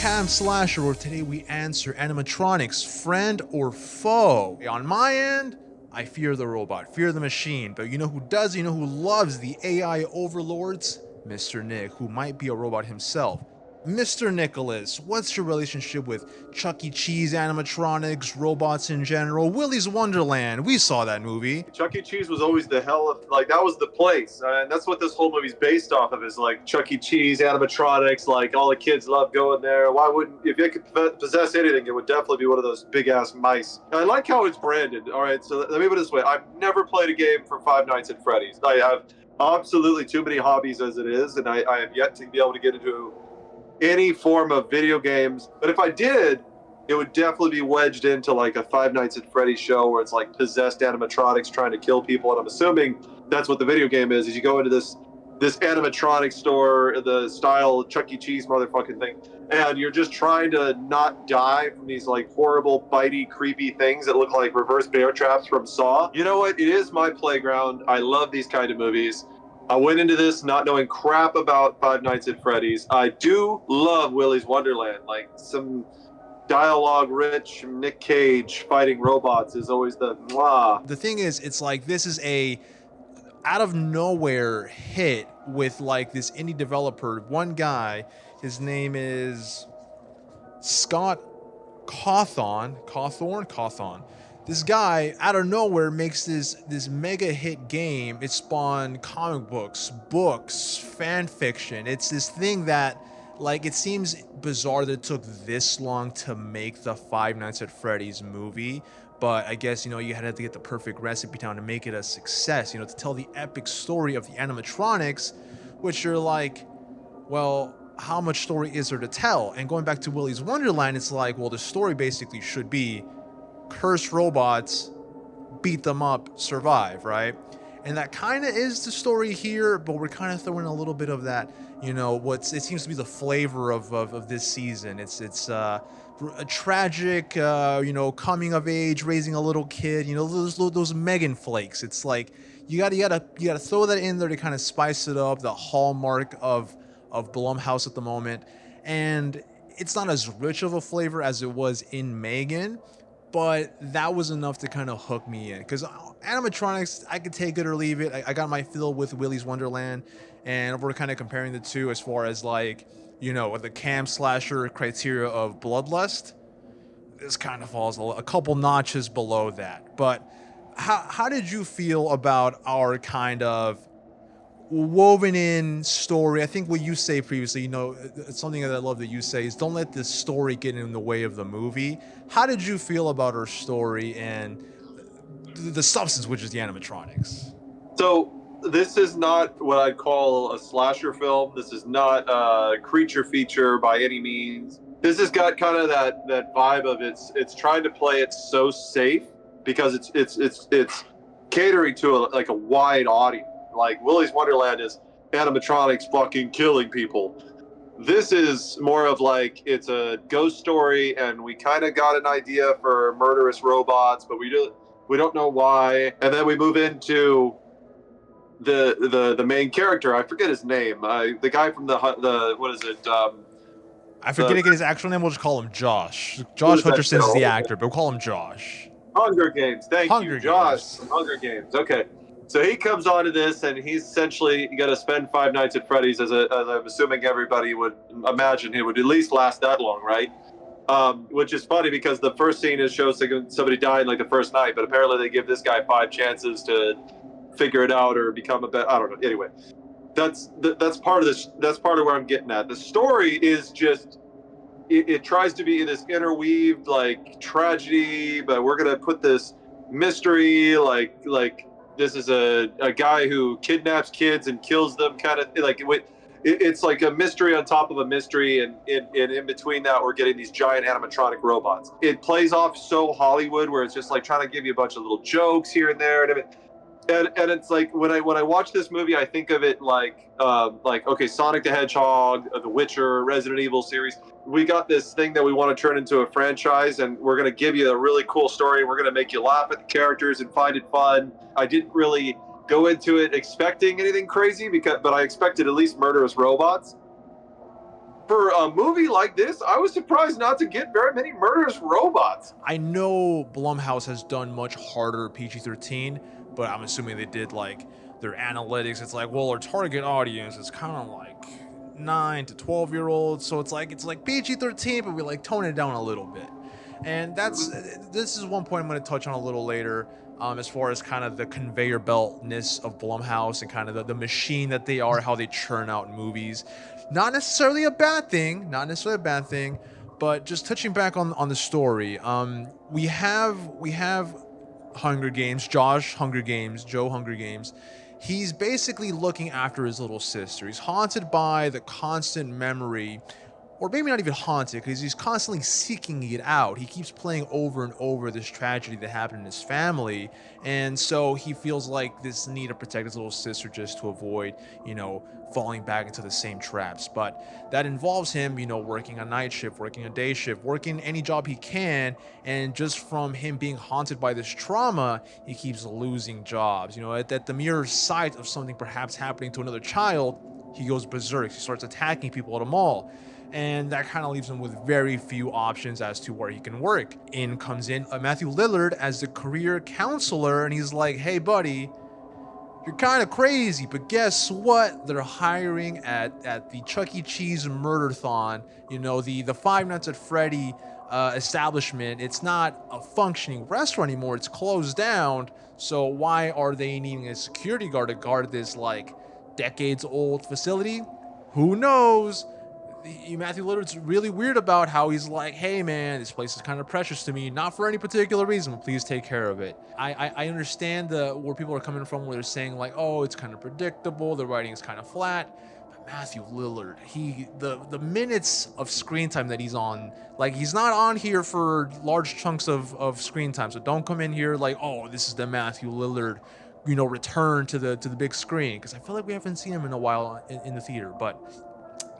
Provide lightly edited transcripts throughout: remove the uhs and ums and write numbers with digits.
Cam Slasher, where today we answer animatronics, friend or foe. On my end, I fear the robot, fear the machine, but you know who does, you know who loves the AI overlords? Mr. Nick, who might be a robot himself. Mr. Nicholas, what's your relationship with Chuck E. Cheese animatronics, robots in general, Willy's Wonderland? We saw that movie. Chuck E. Cheese was always the hell of, like, that was the place. And that's what this whole movie's based off of, is like Chuck E. Cheese, animatronics, like all the kids love going there. Why wouldn't, if it could possess anything, it would definitely be one of those big ass mice. I like how it's branded. All right, so let me put it this way. I've never played a game for Five Nights at Freddy's. I have absolutely too many hobbies as it is, and I have yet to be able to get into any form of video games. But if I did, it would definitely be wedged into like a Five Nights at Freddy's show where it's like possessed animatronics trying to kill people. And I'm assuming that's what the video game is you go into this animatronic store, the style Chuck E. Cheese motherfucking thing, and you're just trying to not die from these like horrible, bitey, creepy things that look like reverse bear traps from Saw. You know what? It is my playground. I love these kind of movies. I went into this not knowing crap about Five Nights at Freddy's. I do love Willy's Wonderland. Like, some dialogue-rich Nick Cage fighting robots is always the mwah. The thing is, it's like this is a out of nowhere hit with like this indie developer. One guy, his name is Scott Cawthorn. This guy out of nowhere makes this mega hit game. It spawned comic books, fan fiction. It's this thing that, like, it seems bizarre that it took this long to make the Five Nights at Freddy's movie. But I guess, you know, you had to get the perfect recipe down to make it a success, you know, to tell the epic story of the animatronics, which are like, well, how much story is there to tell? And going back to Willy's Wonderland, it's like, well, the story basically should be cursed robots, beat them up, survive, right? And that kind of is the story here, but we're kind of throwing a little bit of that, you know, it seems to be the flavor of this season. It's a tragic, you know, coming of age, raising a little kid, you know, those Megan flakes. It's like you gotta throw that in there to kind of spice it up, the hallmark of Blumhouse at the moment. And it's not as rich of a flavor as it was in Megan, but that was enough to kind of hook me in, because animatronics, I could take it or leave it. I got my fill with Willy's Wonderland, and we're kind of comparing the two as far as, like, you know, the Cam Slasher criteria of bloodlust. This kind of falls a couple notches below that. But how did you feel about our kind of woven in story? I think what you say previously, you know, something that I love that you say is don't let the story get in the way of the movie. How did you feel about our story and the substance, which is the animatronics? So this is not what I'd call a slasher film. This is not a creature feature by any means. This has got kind of that vibe of it's trying to play it so safe because it's catering to a wide audience. Like, Willy's Wonderland is animatronics fucking killing people. This is more of like, it's a ghost story, and we kind of got an idea for murderous robots, but we don't know why. And then we move into the main character. I forget his name. The guy from the what is it? I forget his actual name. We'll just call him Josh. Josh Hutcherson is the actor, but we'll call him Josh. Hunger Games. Thank you, Josh. From Hunger Games. Okay. So he comes onto this, and he's essentially going to spend Five Nights at Freddy's, as I'm assuming everybody would imagine he would at least last that long, right? Which is funny because the first scene shows somebody dying like the first night, but apparently they give this guy 5 chances to figure it out or become a better. I don't know. Anyway, that's part of this. That's part of where I'm getting at. The story is just it tries to be this interweaved like tragedy, but we're gonna put this mystery like. This is a guy who kidnaps kids and kills them, kind of like it's like a mystery on top of a mystery, and in between that we're getting these giant animatronic robots. It plays off so Hollywood, where it's just like trying to give you a bunch of little jokes here and there, and it's like when I watch this movie, I think of it like okay, Sonic the Hedgehog, The Witcher, Resident Evil series. We got this thing that we want to turn into a franchise, and we're going to give you a really cool story. We're going to make you laugh at the characters and find it fun. I didn't really go into it expecting anything crazy, but I expected at least murderous robots. for a movie like this, I was surprised not to get very many murderous robots. I know Blumhouse has done much harder PG-13, but I'm assuming they did like their analytics. It's like, well, our target audience is kind of like 9 to 12-year-olds, so it's like PG-13, but we like tone it down a little bit. And this is one point I'm going to touch on a little later, as far as kind of the conveyor beltness of Blumhouse and kind of the machine that they are, how they churn out movies. Not necessarily a bad thing, but just touching back on the story. We have Hunger Games, Joe Hunger Games. He's basically looking after his little sister. He's haunted by the constant memory, or maybe not even haunted, because he's constantly seeking it out. He keeps playing over and over this tragedy that happened in his family, and so he feels like this need to protect his little sister just to avoid, falling back into the same traps. But that involves him, working a night shift, working a day shift, working any job he can, and just from him being haunted by this trauma, he keeps losing jobs. At the mere sight of something perhaps happening to another child, he goes berserk. He starts attacking people at a mall. And that kind of leaves him with very few options as to where he can work. In comes in Matthew Lillard as the career counselor, and he's like, hey buddy, you're kind of crazy, but guess what? They're hiring at the Chuck E. Cheese Murderthon, the Five Nights at Freddy establishment. It's not a functioning restaurant anymore, it's closed down, so why are they needing a security guard to guard this like decades old facility? Who knows? Matthew Lillard's really weird about how he's like, hey man, this place is kind of precious to me, not for any particular reason, but please take care of it. I understand where people are coming from, where they're saying like, oh, it's kind of predictable, the writing is kind of flat. But Matthew Lillard, the minutes of screen time that he's on, like he's not on here for large chunks of screen time, so don't come in here like, oh, this is the Matthew Lillard return to the big screen, because I feel like we haven't seen him in a while in the theater. But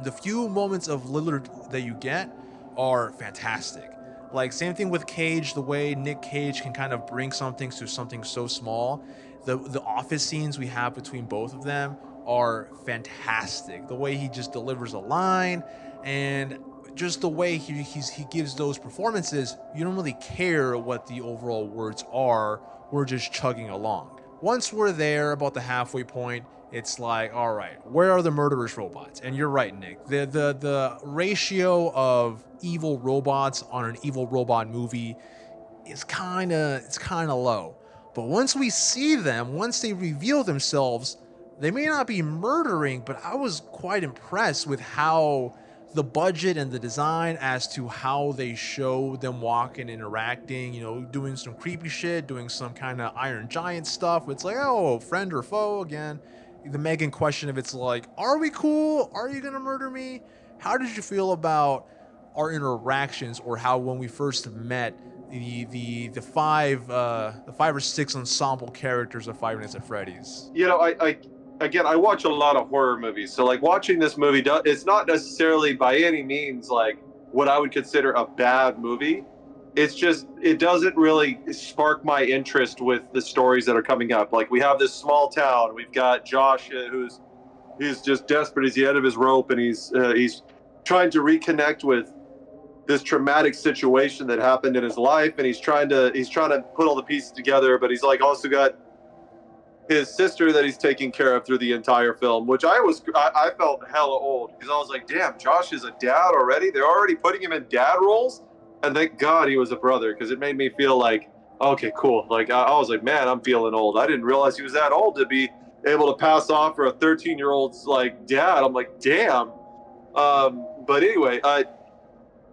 the few moments of Lillard that you get are fantastic. Like, same thing with Cage, the way Nick Cage can kind of bring something to something so small. The office scenes we have between both of them are fantastic. The way he just delivers a line, and just the way he gives those performances, you don't really care what the overall words are. We're just chugging along. Once we're there, about the halfway point, it's like, all right, where are the murderous robots? And you're right, Nick. The ratio of evil robots on an evil robot movie is kind of low. But once we see them, once they reveal themselves, they may not be murdering, but I was quite impressed with how the budget and the design as to how they show them walking, interacting, doing some creepy shit, doing some kind of Iron Giant stuff. It's like, oh, friend or foe again. The Megan question of it's like, are we cool? Are you gonna murder me? How did you feel about our interactions, or how when we first met the five or six ensemble characters of Five Nights at Freddy's? I watch a lot of horror movies, so like watching this movie, it's not necessarily by any means like what I would consider a bad movie. It's just, it doesn't really spark my interest with the stories that are coming up. Like, we have this small town. We've got Josh, he's just desperate. He's the end of his rope, and he's trying to reconnect with this traumatic situation that happened in his life, and he's trying to put all the pieces together. But he's like also got his sister that he's taking care of through the entire film, which I felt hella old, because I was like, damn, Josh is a dad already. They're already putting him in dad roles. And thank God he was a brother, because it made me feel like, okay, cool. Like, I was like, man, I'm feeling old. I didn't realize he was that old to be able to pass off for a 13-year-old's like dad. I'm like, damn. But anyway,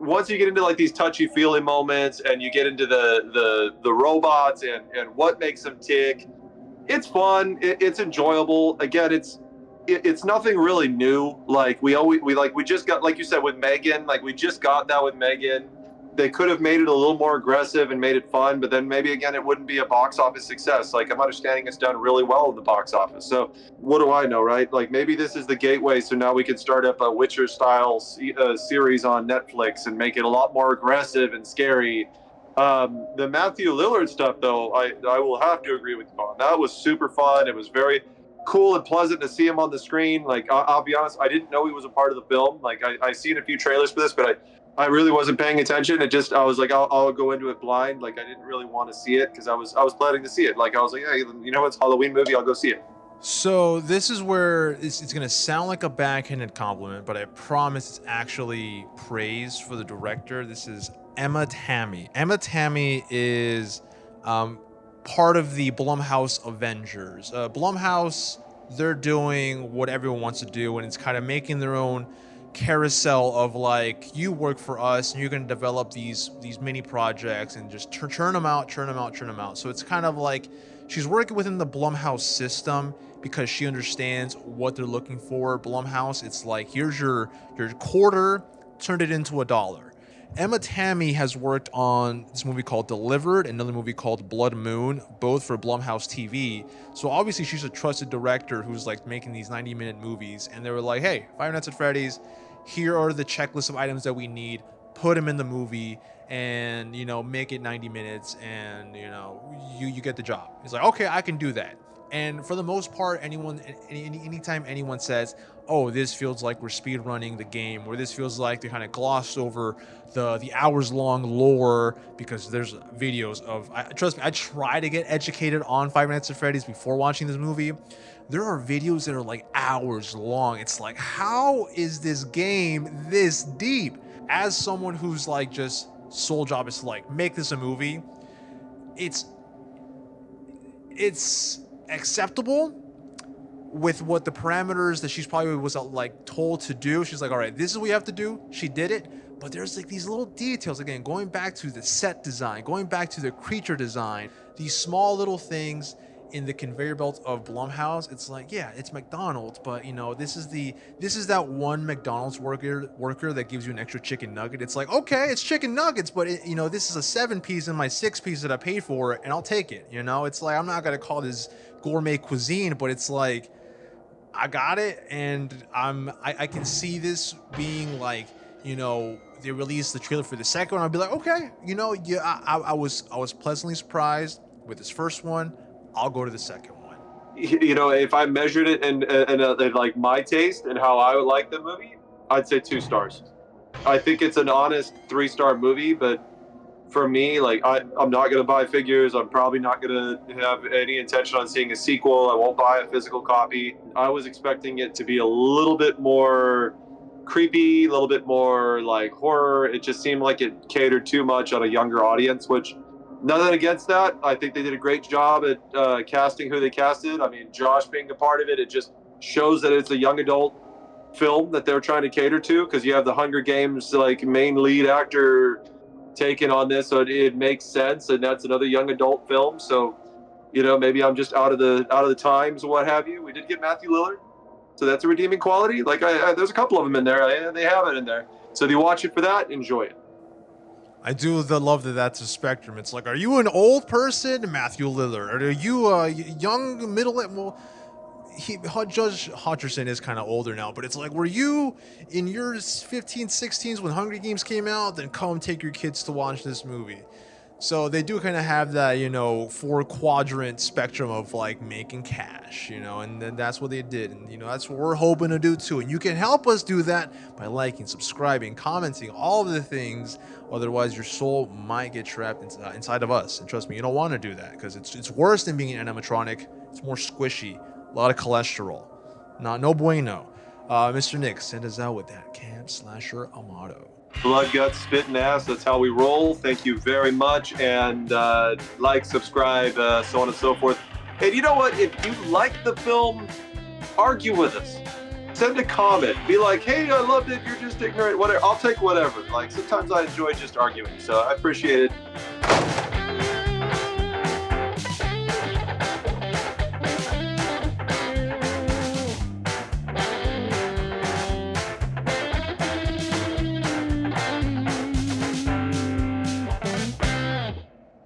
once you get into like these touchy-feely moments, and you get into the robots and what makes them tick, it's fun. It's enjoyable. Again, it's nothing really new. Like we just got, like you said, with Megan. Like, we just got that with Megan. They could have made it a little more aggressive and made it fun, but then maybe again it wouldn't be a box office success. Like, I'm understanding it's done really well in the box office. So what do I know, right? Like, maybe this is the gateway, so now we can start up a Witcher style series on Netflix and make it a lot more aggressive and scary. The Matthew Lillard stuff, though, I will have to agree with you on. That was super fun. It was very cool and pleasant to see him on the screen. Like, I'll be honest, I didn't know he was a part of the film. Like, I seen a few trailers for this, but I really wasn't paying attention. I was like, I'll go into it blind. Like, I didn't really want to see it because I was planning to see it. Like, I was like, hey, you know, it's a Halloween movie, I'll go see it. So this is where it's going to sound like a backhanded compliment, but I promise it's actually praise for the director. This is Emma Tammy. Emma Tammy is part of the Blumhouse Avengers. Blumhouse, they're doing what everyone wants to do, and it's kind of making their own carousel of like, you work for us and you're going to develop these mini projects and just churn them out. So it's kind of like she's working within the Blumhouse system because she understands what they're looking for. Blumhouse, it's like, here's your quarter, turned it into $1. Emma Tammy has worked on this movie called Delivered, another movie called Blood Moon, both for Blumhouse TV. So obviously she's a trusted director who's like making these 90-minute movies, and they were like, hey, Five Nights at Freddy's, here are the checklist of items that we need, put them in the movie, and, you know, make it 90 minutes, and, you know, you get the job. He's like, okay, I can do that. And for the most part, anytime anyone says, oh, this feels like we're speed running the game, or this feels like they kind of glossed over the hours long lore, because there's videos of, trust me, I try to get educated on Five Nights at Freddy's before watching this movie. There are videos that are like hours long. It's like, how is this game this deep? As someone who's like just sole job is to like make this a movie, it's acceptable with what the parameters that she's probably was like told to do. She's like, all right, this is what you have to do. She did it. But there's like these little details, again, going back to the set design, going back to the creature design, these small little things in the conveyor belt of Blumhouse. It's like, yeah, it's McDonald's, but you know, this is that one McDonald's worker that gives you an extra chicken nugget. It's like, okay, it's chicken nuggets, but you know, this is a 7-piece in my 6-piece that I paid for, and I'll take it. You know, it's like, I'm not gonna call this gourmet cuisine, but it's like, I got it, and I can see this being like, you know, they released the trailer for the second one, I'll be like, okay, you know, yeah, I was pleasantly surprised with this first one. I'll go to the second one. You know, if I measured it in like my taste and how I would like the movie, I'd say 2 stars. I think it's an honest 3-star movie, but for me, like, I'm not going to buy figures. I'm probably not going to have any intention on seeing a sequel. I won't buy a physical copy. I was expecting it to be a little bit more creepy, a little bit more like horror. It just seemed like it catered too much on a younger audience, which, nothing against that. I think they did a great job at casting who they casted. I mean, Josh being a part of it, it just shows that it's a young adult film that they're trying to cater to, because you have the Hunger Games like main lead actor taken on this, so it makes sense, and that's another young adult film. So, you know, maybe I'm just out of the times or what have you. We did get Matthew Lillard, so that's a redeeming quality. Like, there's a couple of them in there. They have it in there. So if you watch it for that, enjoy it. I do love that that's a spectrum. It's like, are you an old person, Matthew Lillard? Or are you a young, middle? Well, Judge Hutcherson is kind of older now, but it's like, were you in your 15, 16s when Hunger Games came out? Then come take your kids to watch this movie. So they do kind of have that, you know, 4-quadrant spectrum of like making cash, you know, and then that's what they did. And, you know, that's what we're hoping to do too. And you can help us do that by liking, subscribing, commenting, all of the things. Otherwise, your soul might get trapped inside of us. And trust me, you don't want to do that, because it's worse than being an animatronic. It's more squishy, a lot of cholesterol. No bueno. Mr. Nick, send us out with that Camp Slasher Amato. Blood, guts, spit, and ass. That's how we roll. Thank you very much. And like, subscribe, so on and so forth. And you know what? If you like the film, argue with us. Send a comment. Be like, hey, I loved it. You're just ignorant. Whatever. I'll take whatever. Like, sometimes I enjoy just arguing. So I appreciate it.